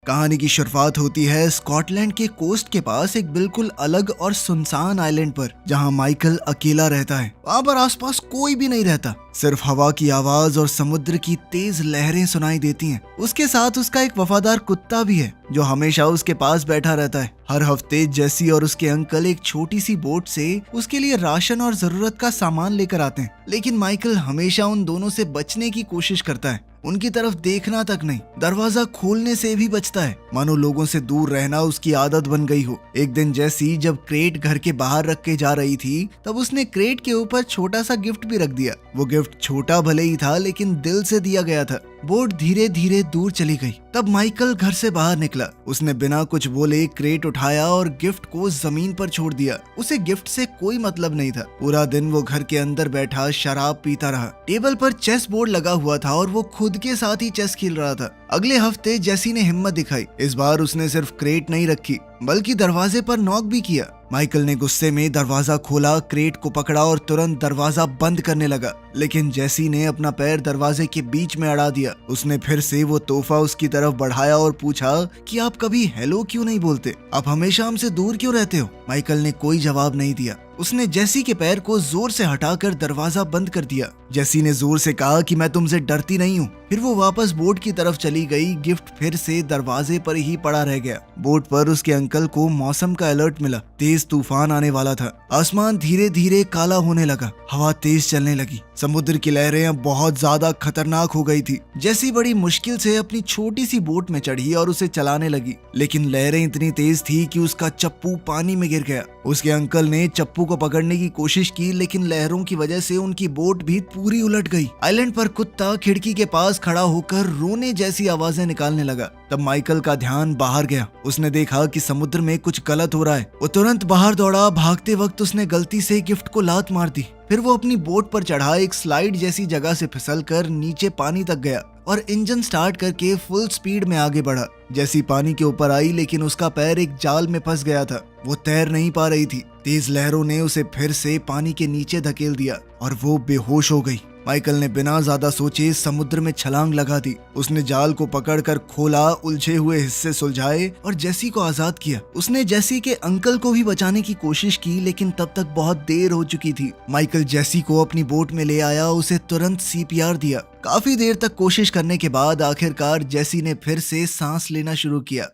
कहानी की शुरुआत होती है स्कॉटलैंड के कोस्ट के पास एक बिल्कुल अलग और सुनसान आइलैंड पर, जहां माइकल अकेला रहता है। वहां पर आसपास कोई भी नहीं रहता, सिर्फ हवा की आवाज और समुद्र की तेज लहरें सुनाई देती हैं। उसके साथ उसका एक वफादार कुत्ता भी है जो हमेशा उसके पास बैठा रहता है। हर हफ्ते जेसी और उसके अंकल एक छोटी सी बोट से उसके लिए राशन और जरूरत का सामान लेकर आते हैं, लेकिन माइकल हमेशा उन दोनों से बचने की कोशिश करता है। उनकी तरफ देखना तक नहीं, दरवाजा खोलने से भी बचता है, मानो लोगों से दूर रहना उसकी आदत बन गई हो। एक दिन जेसी जब क्रेट घर के बाहर रख के जा रही थी, तब उसने क्रेट के ऊपर छोटा सा गिफ्ट भी रख दिया। वो गिफ्ट छोटा भले ही था, लेकिन दिल से दिया गया था। बोट धीरे धीरे दूर चली गई। तब माइकल घर से बाहर निकला। उसने बिना कुछ बोले क्रेट उठाया और गिफ्ट को जमीन पर छोड़ दिया। उसे गिफ्ट से कोई मतलब नहीं था। पूरा दिन वो घर के अंदर बैठा शराब पीता रहा। टेबल पर चेस बोर्ड लगा हुआ था और वो खुद के साथ ही चेस खेल रहा था। अगले हफ्ते जेसी ने हिम्मत दिखाई। इस बार उसने सिर्फ क्रेट नहीं रखी, बल्कि दरवाजे पर नॉक भी किया। माइकल ने गुस्से में दरवाजा खोला, क्रेट को पकड़ा और तुरंत दरवाजा बंद करने लगा, लेकिन जेसी ने अपना पैर दरवाजे के बीच में अड़ा दिया। उसने फिर से वो तोहफा उसकी तरफ बढ़ाया और पूछा कि आप कभी हेलो क्यों नहीं बोलते? आप हमेशा हमसे दूर क्यों रहते हो? माइकल ने कोई जवाब नहीं दिया। उसने जेसी के पैर को जोर से हटाकर दरवाजा बंद कर दिया। जेसी ने जोर से कहा कि मैं तुमसे डरती नहीं हूँ। फिर वो वापस बोट की तरफ चली गई। गिफ्ट फिर से दरवाजे पर ही पड़ा रह गया। बोट पर उसके अंकल को मौसम का अलर्ट मिला। तेज तूफान आने वाला था। आसमान धीरे धीरे काला होने लगा। हवा तेज चलने लगी। समुद्र की लहरें अब बहुत ज्यादा खतरनाक हो गई थी। जेसी बड़ी मुश्किल से अपनी छोटी सी बोट में चढ़ी और उसे चलाने लगी, लेकिन लहरें इतनी तेज थी कि उसका चप्पू पानी में गिर गया। उसके अंकल ने चप्पू को पकड़ने की कोशिश की, लेकिन लहरों की वजह से उनकी बोट भी पूरी उलट गई। आइलैंड पर कुत्ता खिड़की के पास खड़ा होकर रोने जैसी आवाजें निकालने लगा। तब माइकल का ध्यान बाहर गया। उसने देखा कि समुद्र में कुछ गलत हो रहा है। वो तुरंत बाहर दौड़ा। भागते वक्त उसने गलती से गिफ्ट को लात मार दी। फिर वो अपनी बोट पर चढ़ा एक स्लाइड जैसी जगह से फिसलकर नीचे पानी तक गया और इंजन स्टार्ट करके फुल स्पीड में आगे बढ़ा। जैसी पानी के ऊपर आई, लेकिन उसका पैर एक जाल में फंस गया था। वो तैर नहीं पा रही थी। तेज लहरों ने उसे फिर से पानी के नीचे धकेल दिया और वो बेहोश हो गई। माइकल ने बिना ज्यादा सोचे समुद्र में छलांग लगा दी। उसने जाल को पकड़कर खोला, उलझे हुए हिस्से सुलझाए और जेसी को आजाद किया। उसने जेसी के अंकल को भी बचाने की कोशिश की, लेकिन तब तक बहुत देर हो चुकी थी। माइकल जेसी को अपनी बोट में ले आया, उसे तुरंत सीपीआर दिया। काफी देर तक कोशिश करने के बाद आखिरकार जेसी ने फिर से सांस लेना शुरू किया।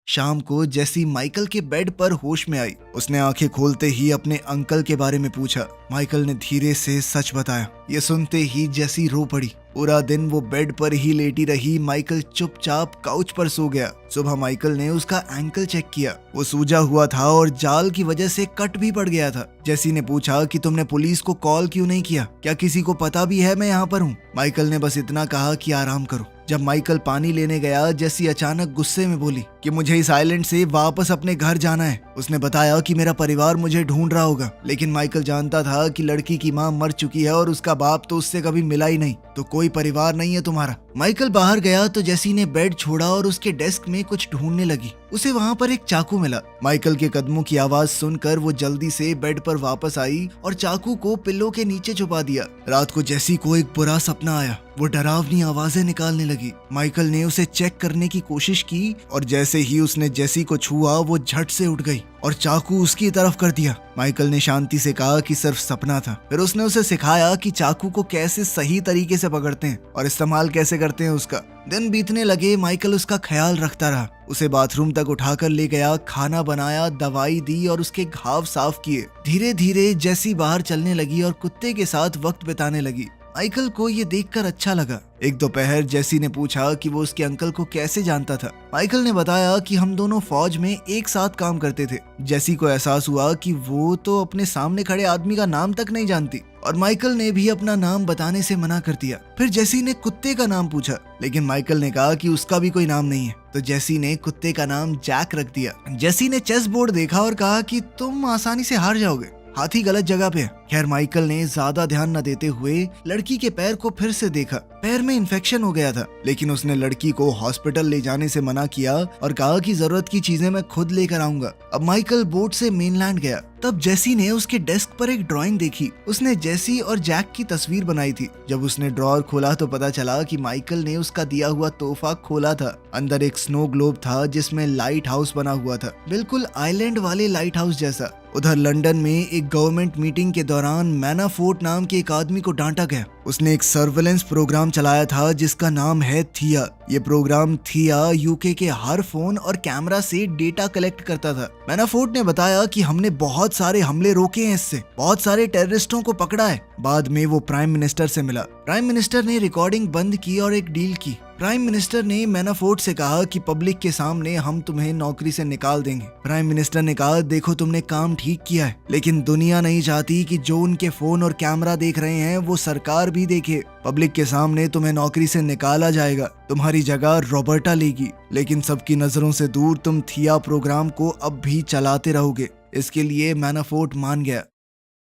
शाम को जेसी माइकल के बेड पर होश में आई। उसने आंखें खोलते ही अपने अंकल के बारे में पूछा। माइकल ने धीरे से सच बताया। ये सुनते ही जेसी रो पड़ी। पूरा दिन वो बेड पर ही लेटी रही। माइकल चुपचाप काउच पर सो गया। सुबह माइकल ने उसका एंकल चेक किया। वो सूजा हुआ था और जाल की वजह से कट भी पड़ गया था। जेसी ने पूछा कि तुमने पुलिस को कॉल क्यों नहीं किया? क्या किसी को पता भी है मैं यहाँ पर हूँ? माइकल ने बस इतना कहा कि आराम करो। जब माइकल पानी लेने गया, जेसी अचानक गुस्से में बोली कि मुझे इस आइलैंड से वापस अपने घर जाना है। उसने बताया कि मेरा परिवार मुझे ढूंढ रहा होगा, लेकिन माइकल जानता था कि लड़की की माँ मर चुकी है और उसका बाप तो उससे कभी मिला ही नहीं, तो कोई परिवार नहीं है तुम्हारा। माइकल बाहर गया तो जेसी ने बेड छोड़ा और उसके डेस्क में कुछ ढूंढने लगी। उसे वहाँ पर एक चाकू मिला। माइकल के कदमों की आवाज सुनकर वो जल्दी से बेड पर वापस आई और चाकू को पिल्लो के नीचे छुपा दिया। रात को जेसी को एक बुरा सपना आया। वो डरावनी आवाजें निकालने लगी। माइकल ने उसे चेक करने की कोशिश की और जैसे ही उसने जेसी को छुआ, वो झट से उठ गई और चाकू उसकी तरफ कर दिया। माइकल ने शांति से कहा कि सिर्फ सपना था। फिर उसने उसे सिखाया कि चाकू को कैसे सही तरीके से पकड़ते हैं और इस्तेमाल कैसे करते हैं उसका। दिन बीतने लगे। माइकल उसका ख्याल रखता रहा। उसे बाथरूम तक उठाकर ले गया, खाना बनाया, दवाई दी और उसके घाव साफ किए। धीरे धीरे जेसी बाहर चलने लगी और कुत्ते के साथ वक्त बिताने लगी। माइकल को ये देखकर अच्छा लगा। एक दोपहर जेसी ने पूछा कि वो उसके अंकल को कैसे जानता था। माइकल ने बताया कि हम दोनों फौज में एक साथ काम करते थे। जेसी को एहसास हुआ कि वो तो अपने सामने खड़े आदमी का नाम तक नहीं जानती और माइकल ने भी अपना नाम बताने से मना कर दिया। फिर जेसी ने कुत्ते का नाम पूछा, लेकिन माइकल ने कहा कि उसका भी कोई नाम नहीं है, तो जेसी ने कुत्ते का नाम जैक रख दिया। जेसी ने चेस बोर्ड देखा और कहा कि तुम आसानी से हार जाओगे। हाथी गलत जगह पे है। खैर माइकल ने ज्यादा ध्यान न देते हुए लड़की के पैर को फिर से देखा। पैर में इन्फेक्शन हो गया था, लेकिन उसने लड़की को हॉस्पिटल ले जाने से मना किया और कहा कि जरूरत की चीजें मैं खुद लेकर आऊंगा। अब माइकल बोट से मेनलैंड गया। तब जेसी ने उसके डेस्क पर एक ड्राइंग देखी। उसने जेसी और जैक की तस्वीर बनाई थी। जब उसने ड्रॉअर खोला तो पता चला कि माइकल ने उसका दिया हुआ तोहफा खोला था। अंदर एक स्नो ग्लोब था जिसमें लाइट हाउस बना हुआ था, बिल्कुल आइलैंड वाले लाइट हाउस जैसा। उधर लंदन में एक गवर्नमेंट मीटिंग के दौरान मैनाफोर्ट नाम के एक आदमी को डांटा गया। उसने एक सर्वेलेंस प्रोग्राम चलाया था जिसका नाम है थिया। ये प्रोग्राम थिया यूके के हर फोन और कैमरा से डेटा कलेक्ट करता था। मैनाफोर्ट ने बताया कि हमने बहुत सारे हमले रोके हैं, इससे बहुत सारे टेररिस्टों को पकड़ा है। बाद में वो प्राइम मिनिस्टर से मिला। प्राइम मिनिस्टर ने रिकॉर्डिंग बंद की और एक डील की। प्राइम मिनिस्टर ने मैनाफोर्ट से कहा कि पब्लिक के सामने हम तुम्हें नौकरी से निकाल देंगे। प्राइम मिनिस्टर ने कहा देखो तुमने काम ठीक किया है, लेकिन दुनिया नहीं चाहती कि जो उनके फोन और कैमरा देख रहे हैं वो सरकार भी देखे। पब्लिक के सामने तुम्हें नौकरी से निकाला जाएगा, तुम्हारी जगह रॉबर्टा लेगी, लेकिन सबकी नजरों से दूर तुम थिया प्रोग्राम को अब भी चलाते रहोगे। इसके लिए मैनाफोर्ट मान गया।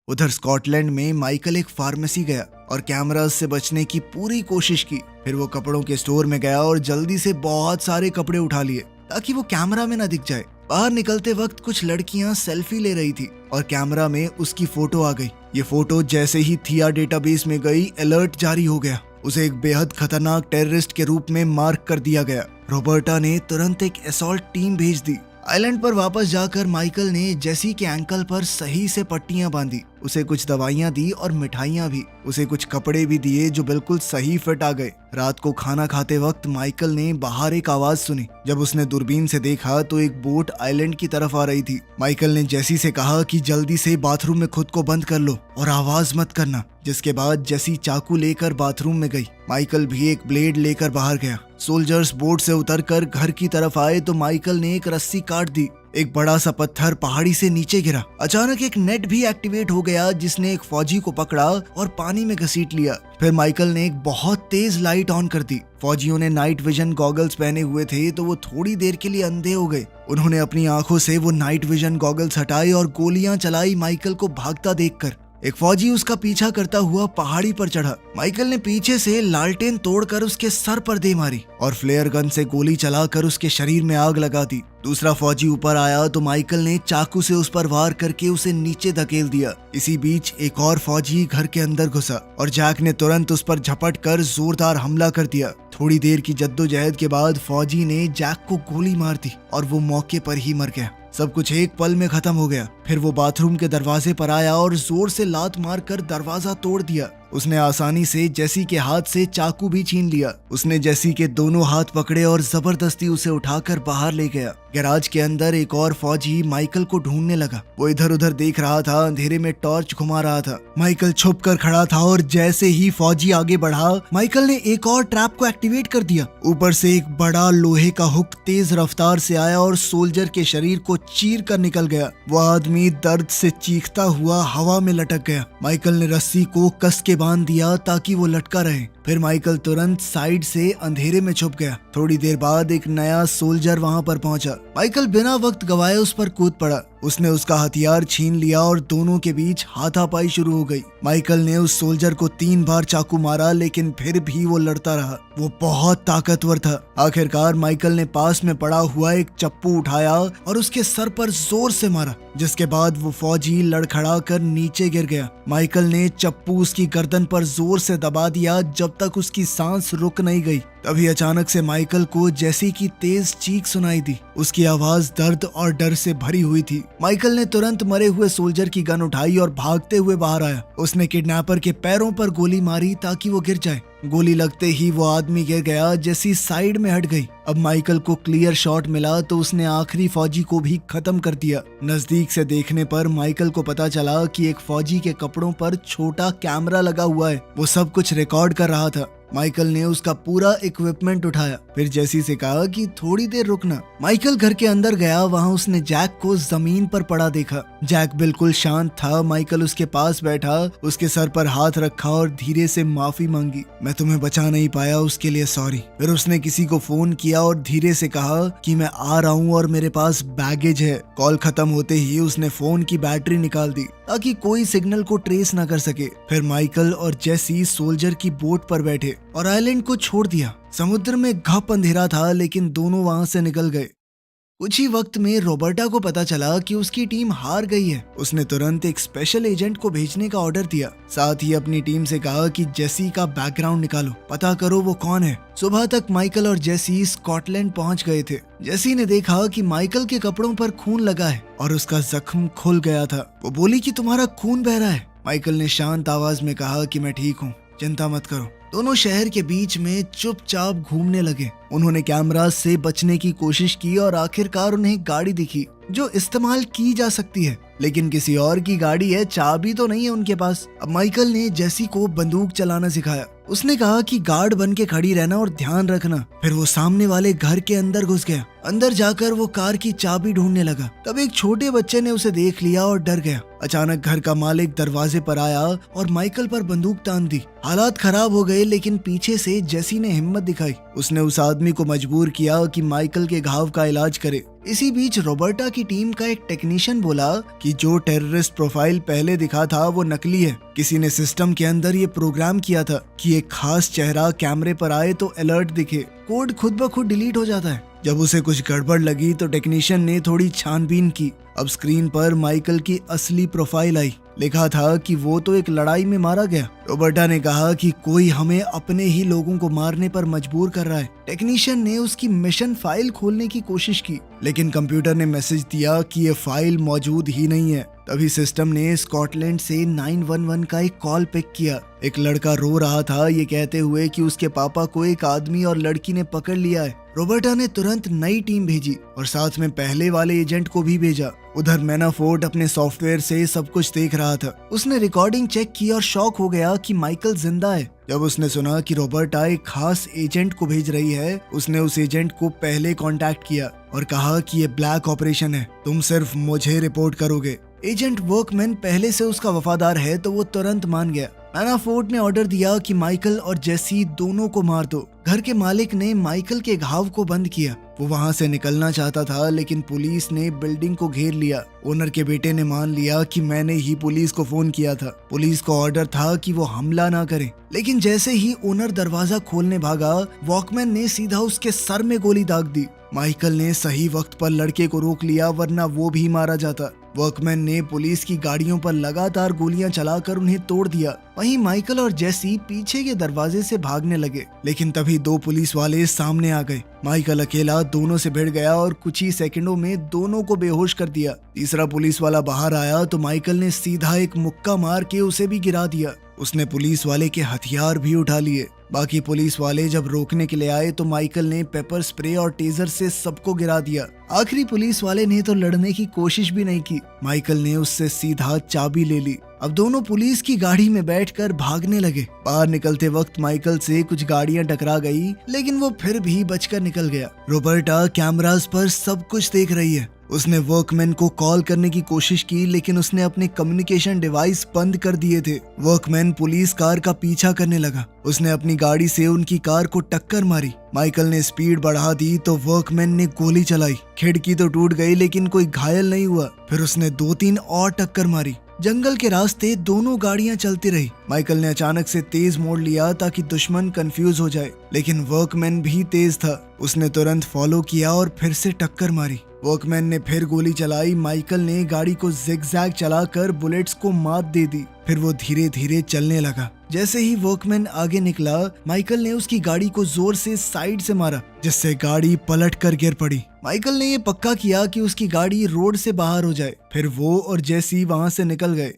उधर स्कॉटलैंड में माइकल एक फार्मेसी गया और कैमरास से बचने की पूरी कोशिश की। फिर वो कपड़ों के स्टोर में गया और जल्दी से बहुत सारे कपड़े उठा लिए ताकि वो कैमरा में न दिख जाए। बाहर निकलते वक्त कुछ लड़कियां सेल्फी ले रही थी और कैमरा में उसकी फोटो आ गई। ये फोटो जैसे ही थिया डेटाबेस में गई, अलर्ट जारी हो गया। उसे एक बेहद खतरनाक टेररिस्ट के रूप में मार्क कर दिया गया। रॉबर्टा ने तुरंत एक असॉल्ट टीम भेज दी। आइलैंड पर वापस जाकर माइकल ने जेसी के एंकल पर सही से पट्टियां बांधी, उसे कुछ दवाइयां दी और मिठाइयां भी। उसे कुछ कपड़े भी दिए जो बिल्कुल सही फिट आ गए। रात को खाना खाते वक्त माइकल ने बाहर एक आवाज सुनी। जब उसने दूरबीन से देखा तो एक बोट आइलैंड की तरफ आ रही थी। माइकल ने जेसी से कहा कि जल्दी से बाथरूम में खुद को बंद कर लो और आवाज मत करना, जिसके बाद जेसी चाकू लेकर बाथरूम में गई। माइकल भी एक ब्लेड लेकर बाहर गया। सोल्जर्स बोट से उतरकर घर की तरफ आए तो माइकल ने एक रस्सी काट दी। एक बड़ा सा पत्थर पहाड़ी से नीचे गिरा। अचानक एक नेट भी एक्टिवेट हो गया जिसने एक फौजी को पकड़ा और पानी में घसीट लिया। फिर माइकल ने एक बहुत तेज लाइट ऑन कर दी। फौजियों ने नाइट विजन गॉगल्स पहने हुए थे तो वो थोड़ी देर के लिए अंधे हो गए। उन्होंने अपनी आंखों से वो नाइट विजन गॉगल्स हटाए और गोलियां चलाई माइकल को भागता देखकर। एक फौजी उसका पीछा करता हुआ पहाड़ी पर चढ़ा। माइकल ने पीछे से लालटेन तोड़कर उसके सर पर दे मारी और फ्लेयर गन से गोली चलाकर उसके शरीर में आग लगा दी। दूसरा फौजी ऊपर आया तो माइकल ने चाकू से उस पर वार करके उसे नीचे धकेल दिया। इसी बीच एक और फौजी घर के अंदर घुसा और जैक ने तुरंत उस पर झपट कर जोरदार हमला कर दिया। थोड़ी देर की जद्दोजहद के बाद फौजी ने जैक को गोली मार दी और वो मौके पर ही मर गया। सब कुछ एक पल में खत्म हो गया। फिर वो बाथरूम के दरवाजे पर आया और जोर से लात मारकर दरवाजा तोड़ दिया। उसने आसानी से जेसी के हाथ से चाकू भी छीन लिया। उसने जेसी के दोनों हाथ पकड़े और जबरदस्ती उसे उठाकर बाहर ले गया। गैराज के अंदर एक और फौजी माइकल को ढूंढने लगा। वो इधर उधर देख रहा था, अंधेरे में टॉर्च घुमा रहा था। माइकल छुप कर खड़ा था और जैसे ही फौजी आगे बढ़ा, माइकल ने एक और ट्रैप को एक्टिवेट कर दिया। ऊपर से एक बड़ा लोहे का हुक तेज रफ्तार से आया और सोल्जर के शरीर को चीर कर निकल गया। वो आदमी दर्द से चीखता हुआ हवा में लटक गया। माइकल ने रस्सी को कस के बांध दिया ताकि वो लटका रहे। फिर माइकल तुरंत साइड से अंधेरे में छुप गया। थोड़ी देर बाद एक नया सोल्जर वहां पर पहुंचा। माइकल बिना वक्त गवाए उस पर कूद पड़ा। उसने उसका हथियार छीन लिया और दोनों के बीच हाथापाई शुरू हो गई। माइकल ने उस सोल्जर को 3 बार चाकू मारा, लेकिन फिर भी वो लड़ता रहा। वो बहुत ताकतवर था। आखिरकार माइकल ने पास में पड़ा हुआ एक चप्पू उठाया और उसके सर पर जोर से मारा, जिसके बाद वो फौजी लड़खड़ा कर नीचे गिर गया। माइकल ने चप्पू उसकी गर्दन पर जोर से दबा दिया जब तक उसकी सांस रुक नहीं गई। तभी अचानक से माइकल को जेसी की तेज चीख सुनाई दी। उसकी आवाज दर्द और डर से भरी हुई थी। माइकल ने तुरंत मरे हुए सोल्जर की गन उठाई और भागते हुए बाहर आया। उसने किडनैपर के पैरों पर गोली मारी ताकि वो गिर जाए। गोली लगते ही वो आदमी गिर गया। जेसी साइड में हट गई। अब माइकल को क्लियर शॉट मिला तो उसने आखिरी फौजी को भी खत्म कर दिया। नजदीक से देखने पर माइकल को पता चला कि एक फौजी के कपड़ों पर छोटा कैमरा लगा हुआ है। वो सब कुछ रिकॉर्ड कर रहा था। माइकल ने उसका पूरा इक्विपमेंट उठाया। फिर जेसी से कहा कि थोड़ी देर रुकना। माइकल घर के अंदर गया। वहां उसने जैक को जमीन पर पड़ा देखा। जैक बिल्कुल शांत था। माइकल उसके पास बैठा, उसके सर पर हाथ रखा और धीरे से माफी मांगी। मैं तुम्हें बचा नहीं पाया, उसके लिए सॉरी। फिर उसने किसी को फोन किया और धीरे से कहा कि मैं आ रहा हूँ और मेरे पास बैगेज है। कॉल खत्म होते ही उसने फोन की बैटरी निकाल दी ताकि कोई सिग्नल को ट्रेस ना कर सके। फिर माइकल और जेसी सोल्जर की बोट पर बैठे और आइलैंड को छोड़ दिया। समुद्र में घप अंधेरा था लेकिन दोनों वहां से निकल गए। कुछ ही वक्त में रॉबर्टा को पता चला कि उसकी टीम हार गई है। उसने तुरंत एक स्पेशल एजेंट को भेजने का ऑर्डर दिया। साथ ही अपनी टीम से कहा कि जेसी का बैकग्राउंड निकालो, पता करो वो कौन है। सुबह तक माइकल और जेसी स्कॉटलैंड पहुंच गए थे। जेसी ने देखा कि माइकल के कपड़ों पर खून लगा है और उसका जख्म खुल गया था। वो बोली कि तुम्हारा खून बह रहा है। माइकल ने शांत आवाज में कहा कि मैं ठीक हूँ, चिंता मत करो। दोनों शहर के बीच में चुपचाप घूमने लगे। उन्होंने कैमरा से बचने की कोशिश की और आखिरकार उन्हें गाड़ी दिखी जो इस्तेमाल की जा सकती है, लेकिन किसी और की गाड़ी है, चाबी तो नहीं है उनके पास। अब माइकल ने जेसी को बंदूक चलाना सिखाया। उसने कहा कि गार्ड बन के खड़ी रहना और ध्यान रखना। फिर वो सामने वाले घर के अंदर घुस गया। अंदर जाकर वो कार की चाबी ढूंढने लगा। तब एक छोटे बच्चे ने उसे देख लिया और डर गया। अचानक घर का मालिक दरवाजे पर आया और माइकल पर बंदूक तान दी। हालात खराब हो गए लेकिन पीछे से जेसी ने हिम्मत दिखाई। उसने उस आदमी को मजबूर किया कि माइकल के घाव का इलाज करे। इसी बीच रॉबर्टा की टीम का एक टेक्नीशियन बोला कि जो टेररिस्ट प्रोफाइल पहले दिखा था वो नकली है। किसी ने सिस्टम के अंदर ये प्रोग्राम किया था कि एक खास चेहरा कैमरे पर आए तो अलर्ट दिखे। कोड खुद ब खुद डिलीट हो जाता है। जब उसे कुछ गड़बड़ लगी तो टेक्नीशियन ने थोड़ी छानबीन की। अब स्क्रीन पर माइकल की असली प्रोफाइल आई। लिखा था कि वो तो एक लड़ाई में मारा गया। रॉबर्टा ने कहा कि कोई हमें अपने ही लोगों को मारने पर मजबूर कर रहा है। टेक्नीशियन ने उसकी मिशन फाइल खोलने की कोशिश की लेकिन कंप्यूटर ने मैसेज दिया कि ये फाइल मौजूद ही नहीं है। तभी सिस्टम ने स्कॉटलैंड से 911 का एक कॉल पिक किया। एक लड़का रो रहा था ये कहते हुए कि उसके पापा को एक आदमी और लड़की ने पकड़ लिया है। रॉबर्टा ने तुरंत नई टीम भेजी और साथ में पहले वाले एजेंट को भी भेजा। उधर मैनाफोर्ट अपने सॉफ्टवेयर से सब कुछ देख रहा था। उसने रिकॉर्डिंग चेक की और शॉक हो गया कि माइकल जिंदा है। जब उसने सुना कि रॉबर्टा एक खास एजेंट को भेज रही है, उसने उस एजेंट को पहले कांटेक्ट किया और कहा कि ये ब्लैक ऑपरेशन है, तुम सिर्फ मुझे रिपोर्ट करोगे। एजेंट वर्कमैन पहले से उसका वफादार है तो वो तुरंत मान गया। मैनाफोर्ट ने ऑर्डर दिया कि माइकल और जेसी दोनों को मार दो। घर के मालिक ने माइकल के घाव को बंद किया। वो वहां से निकलना चाहता था लेकिन पुलिस ने बिल्डिंग को घेर लिया। ओनर के बेटे ने मान लिया कि मैंने ही पुलिस को फोन किया था। पुलिस को ऑर्डर था कि वो हमला ना करे, लेकिन जैसे ही ओनर दरवाजा खोलने भागा, वॉकमैन ने सीधा उसके सर में गोली दाग दी। माइकल ने सही वक्त पर लड़के को रोक लिया वरना वो भी मारा जाता। वर्कमैन ने पुलिस की गाड़ियों पर लगातार गोलियां चलाकर उन्हें तोड़ दिया। वहीं माइकल और जेसी पीछे के दरवाजे से भागने लगे लेकिन तभी दो पुलिस वाले सामने आ गए। माइकल अकेला दोनों से भिड़ गया और कुछ ही सेकंडों में दोनों को बेहोश कर दिया। तीसरा पुलिस वाला बाहर आया तो माइकल ने सीधा एक मुक्का मार के उसे भी गिरा दिया। उसने पुलिस वाले के हथियार भी उठा लिए। बाकी पुलिस वाले जब रोकने के लिए आए तो माइकल ने पेपर स्प्रे और टेजर से सबको गिरा दिया। आखिरी पुलिस वाले ने तो लड़ने की कोशिश भी नहीं की। माइकल ने उससे सीधा चाबी ले ली। अब दोनों पुलिस की गाड़ी में बैठकर भागने लगे। बाहर निकलते वक्त माइकल से कुछ गाड़ियां टकरा गई लेकिन वो फिर भी बचकर निकल गया। रॉबर्टा कैमरास पर सब कुछ देख रही है। उसने वर्कमैन को कॉल करने की कोशिश की लेकिन उसने अपने कम्युनिकेशन डिवाइस बंद कर दिए थे। वर्कमैन पुलिस कार का पीछा करने लगा। उसने अपनी गाड़ी से उनकी कार को टक्कर मारी। माइकल ने स्पीड बढ़ा दी तो वर्कमैन ने गोली चलाई। खिड़की तो टूट गई लेकिन कोई घायल नहीं हुआ। फिर उसने 2-3 और टक्कर मारी। जंगल के रास्ते दोनों गाड़ियां चलती रही। माइकल ने अचानक से तेज मोड़ लिया ताकि दुश्मन कंफ्यूज हो जाए, लेकिन वर्कमैन भी तेज था। उसने तुरंत फॉलो किया और फिर से टक्कर मारी। वर्कमैन ने फिर गोली चलाई। माइकल ने गाड़ी को जिगजैग चलाकर बुलेट्स को मात दे दी। फिर वो धीरे धीरे चलने लगा। जैसे ही वर्कमैन आगे निकला, माइकल ने उसकी गाड़ी को जोर से साइड से मारा जिससे गाड़ी पलट कर गिर पड़ी। माइकल ने ये पक्का किया कि उसकी गाड़ी रोड से बाहर हो जाए। फिर वो और जेसी वहां से निकल गए।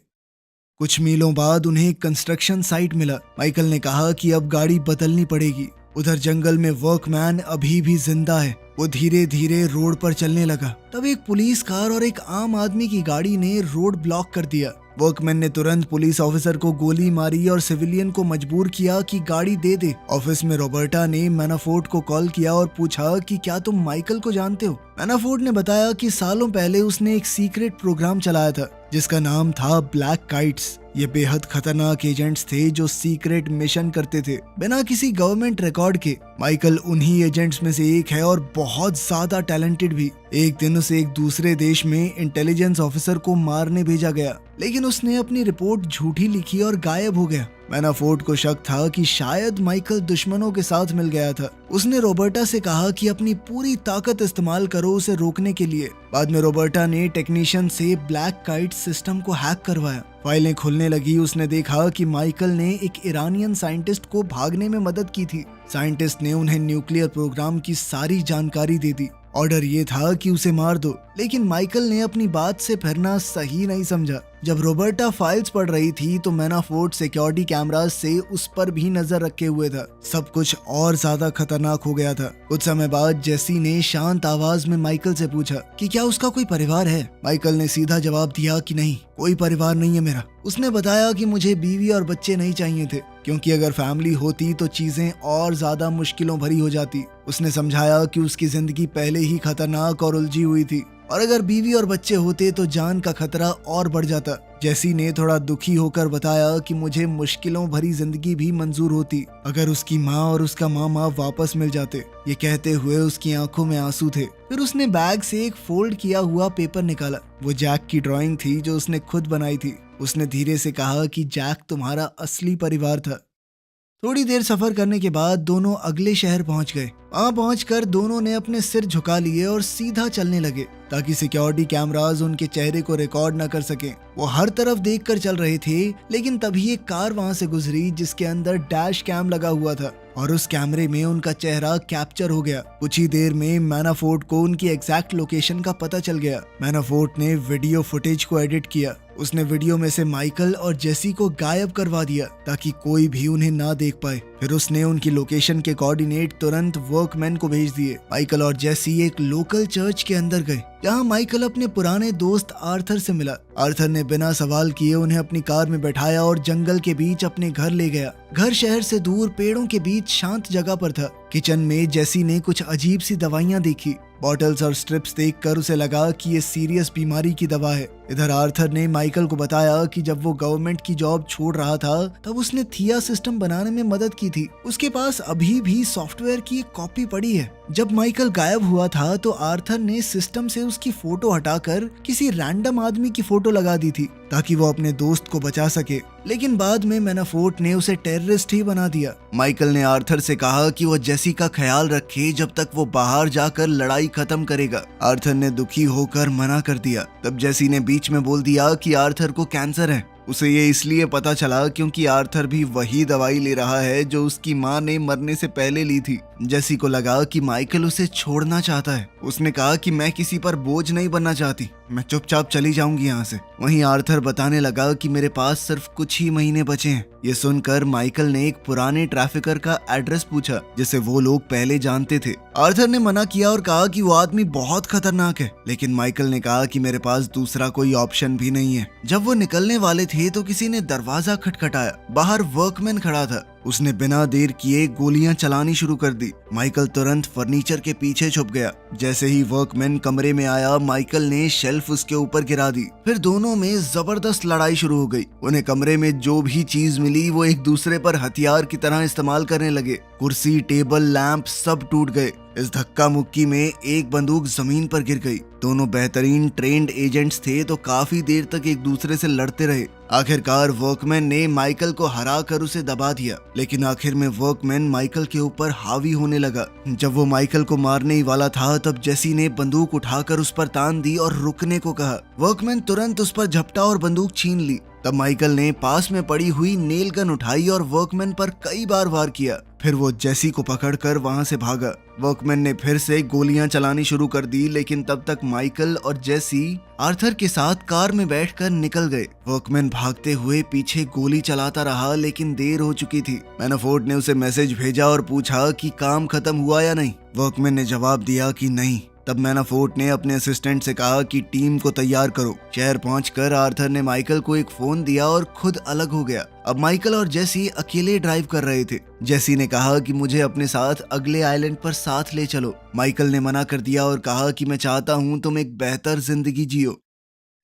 कुछ मीलों बाद उन्हें एक कंस्ट्रक्शन साइट मिला। माइकल ने कहा कि अब गाड़ी बदलनी पड़ेगी। उधर जंगल में वर्कमैन अभी भी जिंदा है। वो धीरे धीरे रोड पर चलने लगा। तब एक पुलिस कार और एक आम आदमी की गाड़ी ने रोड ब्लॉक कर दिया। वर्कमैन ने तुरंत पुलिस ऑफिसर को गोली मारी और सिविलियन को मजबूर किया कि गाड़ी दे दे। ऑफिस में रॉबर्टा ने मैनाफोर्ट को कॉल किया और पूछा कि क्या तुम माइकल को जानते हो। मैनाफोर्ट ने बताया कि सालों पहले उसने एक सीक्रेट प्रोग्राम चलाया था जिसका नाम था ब्लैक काइट्स। ये बेहद खतरनाक एजेंट्स थे जो सीक्रेट मिशन करते थे बिना किसी गवर्नमेंट रिकॉर्ड के। माइकल उन्हीं एजेंट्स में से एक है और बहुत ज्यादा टैलेंटेड भी। एक दिन उसे एक दूसरे देश में इंटेलिजेंस ऑफिसर को मारने भेजा गया, लेकिन उसने अपनी रिपोर्ट झूठी लिखी और गायब हो गया। मैनाफोर्ट को शक था कि शायद माइकल दुश्मनों के साथ मिल गया था। उसने रॉबर्टा से कहा कि अपनी पूरी ताकत इस्तेमाल करो उसे रोकने के लिए। बाद में रॉबर्टा ने टेक्नीशियन से ब्लैक काइट सिस्टम को हैक करवाया। फाइलें खुलने लगी। उसने देखा कि माइकल ने एक ईरानियन साइंटिस्ट को भागने में मदद की थी। साइंटिस्ट ने उन्हें न्यूक्लियर प्रोग्राम की सारी जानकारी दे दी। ऑर्डर ये था कि उसे मार दो, लेकिन माइकल ने अपनी बात से फिरना सही नहीं समझा। जब रॉबर्टा फाइल्स पढ़ रही थी तो मैनाफोर्ट सिक्योरिटी कैमराज से उस पर भी नजर रखे हुए था। सब कुछ और ज्यादा खतरनाक हो गया था। कुछ समय बाद जेसी ने शांत आवाज में माइकल से पूछा कि क्या उसका कोई परिवार है। माइकल ने सीधा जवाब दिया कि नहीं, कोई परिवार नहीं है मेरा। उसने बताया कि मुझे बीवी और बच्चे नहीं चाहिए थे, क्योंकि अगर फैमिली होती तो चीजें और ज्यादा मुश्किलों भरी हो जाती। उसने समझाया कि उसकी जिंदगी पहले ही खतरनाक और उलझी हुई थी, और अगर बीवी और बच्चे होते तो जान का खतरा और बढ़ जाता। जेसी ने थोड़ा दुखी होकर बताया कि मुझे मुश्किलों भरी जिंदगी भी मंजूर होती अगर उसकी माँ और उसका मामा वापस मिल जाते। ये कहते हुए उसकी आंखों में आंसू थे। फिर उसने बैग से एक फोल्ड किया हुआ पेपर निकाला। वो जैक की ड्राइंग थी जो उसने खुद बनाई थी। उसने धीरे से कहा कि जैक तुम्हारा असली परिवार था। थोड़ी देर सफर करने के बाद दोनों अगले शहर पहुंच गए। वहां पहुंचकर दोनों ने अपने सिर झुका लिए और सीधा चलने लगे ताकि सिक्योरिटी कैमराज उनके चेहरे को रिकॉर्ड न कर सकें। वो हर तरफ देखकर चल रहे थे, लेकिन तभी एक कार वहां से गुजरी जिसके अंदर डैश कैम लगा हुआ था और उस कैमरे में उनका चेहरा कैप्चर हो गया। कुछ ही देर में मैनाफोर्ट को उनकी एग्जैक्ट लोकेशन का पता चल गया। मैनाफोर्ट ने वीडियो फुटेज को एडिट किया। उसने वीडियो में से माइकल और जेसी को गायब करवा दिया ताकि कोई भी उन्हें ना देख पाए। फिर उसने उनकी लोकेशन के कोऑर्डिनेट तुरंत वर्कमैन को भेज दिए। माइकल और जेसी एक लोकल चर्च के अंदर गए, जहां माइकल अपने पुराने दोस्त आर्थर से मिला। आर्थर ने बिना सवाल किए उन्हें अपनी कार में बैठाया और जंगल के बीच अपने घर ले गया। घर शहर से दूर पेड़ों के बीच शांत जगह पर था। किचन में जेसी ने कुछ अजीब सी दवाइयां देखी। बॉटल्स और स्ट्रिप्स देखकर उसे लगा कि ये सीरियस बीमारी की दवा है। इधर आर्थर ने माइकल को बताया कि जब वो गवर्नमेंट की जॉब छोड़ रहा था तब उसने थिया सिस्टम बनाने में मदद की थी। उसके पास अभी भी सॉफ्टवेयर की एक कॉपी पड़ी है। जब माइकल गायब हुआ था तो आर्थर ने सिस्टम से उसकी फोटो हटाकर किसी रैंडम आदमी की फोटो लगा दी थी ताकि वो अपने दोस्त को बचा सके, लेकिन बाद में मैनाफोर्ट ने उसे टेररिस्ट ही बना दिया। माइकल ने आर्थर से कहा कि वो जेसी का ख्याल रखे जब तक वो बाहर जाकर लड़ाई खत्म करेगा। आर्थर ने दुखी होकर मना कर दिया। तब जेसी ने बीच में बोल दिया कि आर्थर को कैंसर है। उसे ये इसलिए पता चला क्योंकि आर्थर भी वही दवाई ले रहा है जो उसकी माँ ने मरने से पहले ली थी। जेसी को लगा कि माइकल उसे छोड़ना चाहता है। उसने कहा कि मैं किसी पर बोझ नहीं बनना चाहती, मैं चुपचाप चली जाऊंगी यहाँ से। वहीं आर्थर बताने लगा कि मेरे पास सिर्फ कुछ ही महीने बचे हैं। ये सुनकर माइकल ने एक पुराने ट्रैफिकर का एड्रेस पूछा जिसे वो लोग पहले जानते थे। आर्थर ने मना किया और कहा कि वो आदमी बहुत खतरनाक है, लेकिन माइकल ने कहा कि मेरे पास दूसरा कोई ऑप्शन भी नहीं है। जब वो निकलने वाले थे तो किसी ने दरवाजा खटखटाया। बाहर वर्कमैन खड़ा था। उसने बिना देर किए गोलियां चलानी शुरू कर दी। माइकल तुरंत फर्नीचर के पीछे छुप गया। जैसे ही वर्कमैन कमरे में आया, माइकल ने शेल्फ उसके ऊपर गिरा दी। फिर दोनों में जबरदस्त लड़ाई शुरू हो गई। उन्हें कमरे में जो भी चीज मिली वो एक दूसरे पर हथियार की तरह इस्तेमाल करने लगे। कुर्सी, टेबल, लैंप सब टूट गए। इस धक्का मुक्की में एक बंदूक जमीन पर गिर गई। दोनों बेहतरीन ट्रेंड एजेंट्स थे तो काफी देर तक एक दूसरे से लड़ते रहे। आखिरकार वर्कमैन ने माइकल को हरा कर उसे दबा दिया, लेकिन आखिर में वर्कमैन माइकल के ऊपर हावी होने लगा। जब वो माइकल को मारने ही वाला था तब जेसी ने बंदूक उठाकर उस पर तान दी और रुकने को कहा। वर्कमैन तुरंत उस पर झपटा और बंदूक छीन ली। तब माइकल ने पास में पड़ी हुई नेल गन उठाई और वर्कमैन पर कई बार वार किया। फिर वो जेसी को पकड़कर वहां से भागा। वर्कमैन ने फिर से गोलियां चलानी शुरू कर दी, लेकिन तब तक माइकल और जेसी आर्थर के साथ कार में बैठकर निकल गए। वर्कमैन भागते हुए पीछे गोली चलाता रहा, लेकिन देर हो चुकी थी। मैनाफोर्ट ने उसे मैसेज भेजा और पूछा कि काम खत्म हुआ या नहीं। वर्कमैन ने जवाब दिया कि नहीं, तब मैनाफोर्ट ने अपने असिस्टेंट से कहा कि टीम को तैयार करो। शहर पहुंचकर आर्थर ने माइकल को एक फोन दिया और खुद अलग हो गया। अब माइकल और जेसी अकेले ड्राइव कर रहे थे। जेसी ने कहा कि मुझे अपने साथ अगले आइलैंड पर साथ ले चलो। माइकल ने मना कर दिया और कहा कि मैं चाहता हूं तुम एक बेहतर जिंदगी जियो।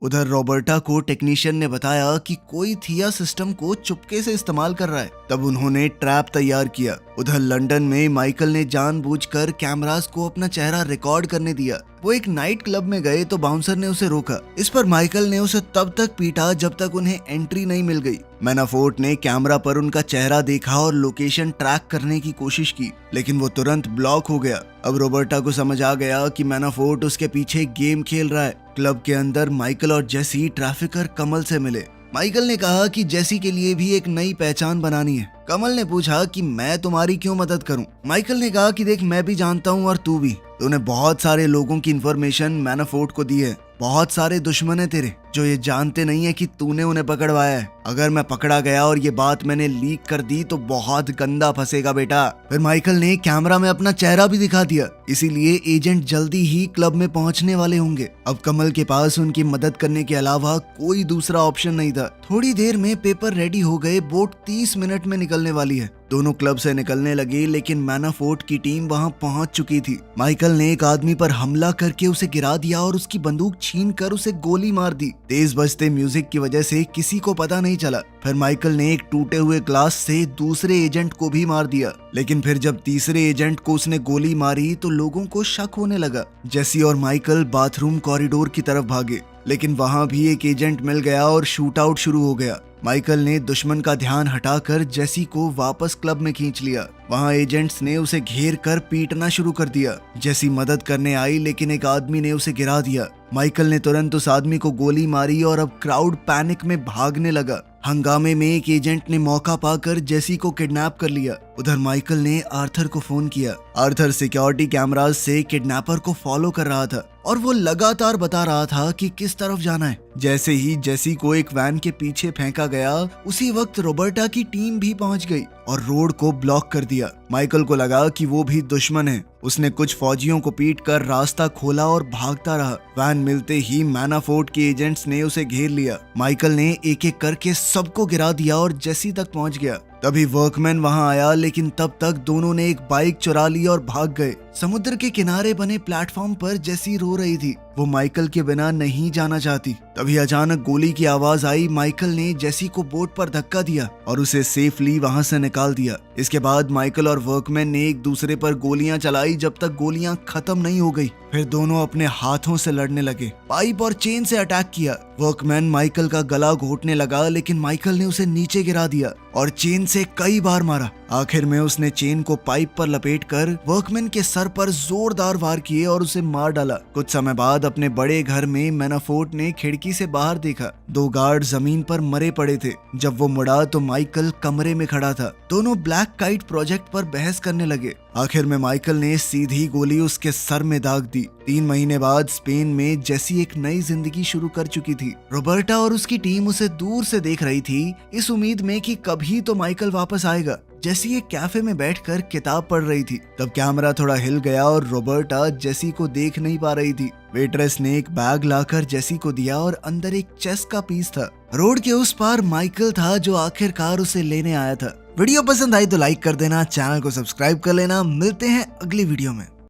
उधर रॉबर्टा को टेक्नीशियन ने बताया कि कोई थिया सिस्टम को चुपके से इस्तेमाल कर रहा है। तब उन्होंने ट्रैप तैयार किया। उधर लंदन में माइकल ने जानबूझकर कैमरास को अपना चेहरा रिकॉर्ड करने दिया। वो एक नाइट क्लब में गए तो बाउंसर ने उसे रोका। इस पर माइकल ने उसे तब तक पीटा जब तक उन्हें एंट्री नहीं मिल गई। मैनाफोर्ट ने कैमरा पर उनका चेहरा देखा और लोकेशन ट्रैक करने की कोशिश की, लेकिन वो तुरंत ब्लॉक हो गया। अब रॉबर्टा को समझ आ गया कि मैनाफोर्ट उसके पीछे गेम खेल रहा है। क्लब के अंदर माइकल और जेसी ट्रैफिकर कमल से मिले। माइकल ने कहा कि जेसी के लिए भी एक नई पहचान बनानी है। कमल ने पूछा कि मैं तुम्हारी क्यों मदद करूं? माइकल ने कहा कि देख, मैं भी जानता हूं और तू भी। तूने बहुत सारे लोगों की इन्फॉर्मेशन मैनाफोर्ट को दी है। बहुत सारे दुश्मन है तेरे जो ये जानते नहीं है कि तूने उन्हें पकड़वाया है। अगर मैं पकड़ा गया और ये बात मैंने लीक कर दी तो बहुत गंदा फंसेगा बेटा। फिर माइकल ने कैमरा में अपना चेहरा भी दिखा दिया, इसीलिए एजेंट जल्दी ही क्लब में पहुंचने वाले होंगे। अब कमल के पास उनकी मदद करने के अलावा कोई दूसरा ऑप्शन नहीं था। थोड़ी देर में पेपर रेडी हो गए। बोट 30 मिनट में निकलने वाली है। दोनों क्लब से निकलने लगे, लेकिन मैनाफोर्ट की टीम वहां पहुंच चुकी थी। माइकल ने एक आदमी पर हमला करके उसे गिरा दिया और उसकी बंदूक छीन कर उसे गोली मार दी। तेज बजते म्यूजिक की वजह से किसी को पता नहीं चला। फिर माइकल ने एक टूटे हुए ग्लास से दूसरे एजेंट को भी मार दिया, लेकिन फिर जब तीसरे एजेंट को उसने गोली मारी तो लोगों को शक होने लगा। जेसी और माइकल बाथरूम कॉरिडोर की तरफ भागे, लेकिन वहां भी एक एजेंट मिल गया और शूट आउट शुरू हो गया। माइकल ने दुश्मन का ध्यान हटाकर जेसी को वापस क्लब में खींच लिया। वहां एजेंट्स ने उसे घेर कर पीटना शुरू कर दिया। जेसी मदद करने आई, लेकिन एक आदमी ने उसे गिरा दिया। माइकल ने तुरंत उस आदमी को गोली मारी और अब क्राउड पैनिक में भागने लगा। हंगामे में एक एजेंट ने मौका पाकर जेसी को किडनैप कर लिया। उधर माइकल ने आर्थर को फोन किया। आर्थर सिक्योरिटी कैमरास से किडनैपर को फॉलो कर रहा था और वो लगातार बता रहा था कि किस तरफ जाना है। जैसे ही जेसी को एक वैन के पीछे फेंका गया, उसी वक्त रॉबर्टा की टीम भी पहुंच गई और रोड को ब्लॉक कर दिया। माइकल को लगा कि वो भी दुश्मन है। उसने कुछ फौजियों को पीट कर रास्ता खोला और भागता रहा। वैन मिलते ही मैनाफोर्ट के एजेंट्स ने उसे घेर लिया। माइकल ने एक एक करके सबको गिरा दिया और जेसी तक पहुंच गया। तभी वर्कमैन वहां आया, लेकिन तब तक दोनों ने एक बाइक चुरा ली और भाग गए। समुद्र के किनारे बने प्लेटफॉर्म पर जेसी रो रही थी। वो माइकल के बिना नहीं जाना चाहती। तभी अचानक गोली की आवाज आई। माइकल ने जेसी को बोट पर धक्का दिया और उसे सेफली वहां से निकाल दिया। इसके बाद माइकल और वर्कमैन ने एक दूसरे पर गोलियां चलाई जब तक गोलियां खत्म नहीं हो गई। फिर दोनों अपने हाथों से लड़ने लगे। पाइप और चेन से अटैक किया। वर्कमैन माइकल का गला घोटने लगा, लेकिन माइकल ने उसे नीचे गिरा दिया और चेन से कई बार मारा। आखिर में उसने चेन को पाइप पर लपेटकर वर्कमैन के सर पर जोरदार वार किए और उसे मार डाला। कुछ समय बाद अपने बड़े घर में मैनाफोर्ट ने खिड़की से बाहर देखा। 2 गार्ड जमीन पर मरे पड़े थे। जब वो मुड़ा तो माइकल कमरे में खड़ा था। दोनों ब्लैक काइट प्रोजेक्ट पर बहस करने लगे। आखिर में माइकल ने सीधी गोली उसके सर में दाग दी। 3 महीने बाद स्पेन में जेसी एक नई जिंदगी शुरू कर चुकी थी। रॉबर्टा और उसकी टीम उसे दूर से देख रही थी, इस उम्मीद में कि कभी तो माइकल वापस आएगा। जेसी एक कैफे में बैठकर किताब पढ़ रही थी। तब कैमरा थोड़ा हिल गया और रॉबर्टा जेसी को देख नहीं पा रही थी। वेट्रेस ने एक बैग लाकर जेसी को दिया और अंदर एक चेस का पीस था। रोड के उस पार माइकल था जो आखिरकार उसे लेने आया था। वीडियो पसंद आई तो लाइक कर देना, चैनल को सब्सक्राइब कर लेना। मिलते हैं अगली वीडियो में।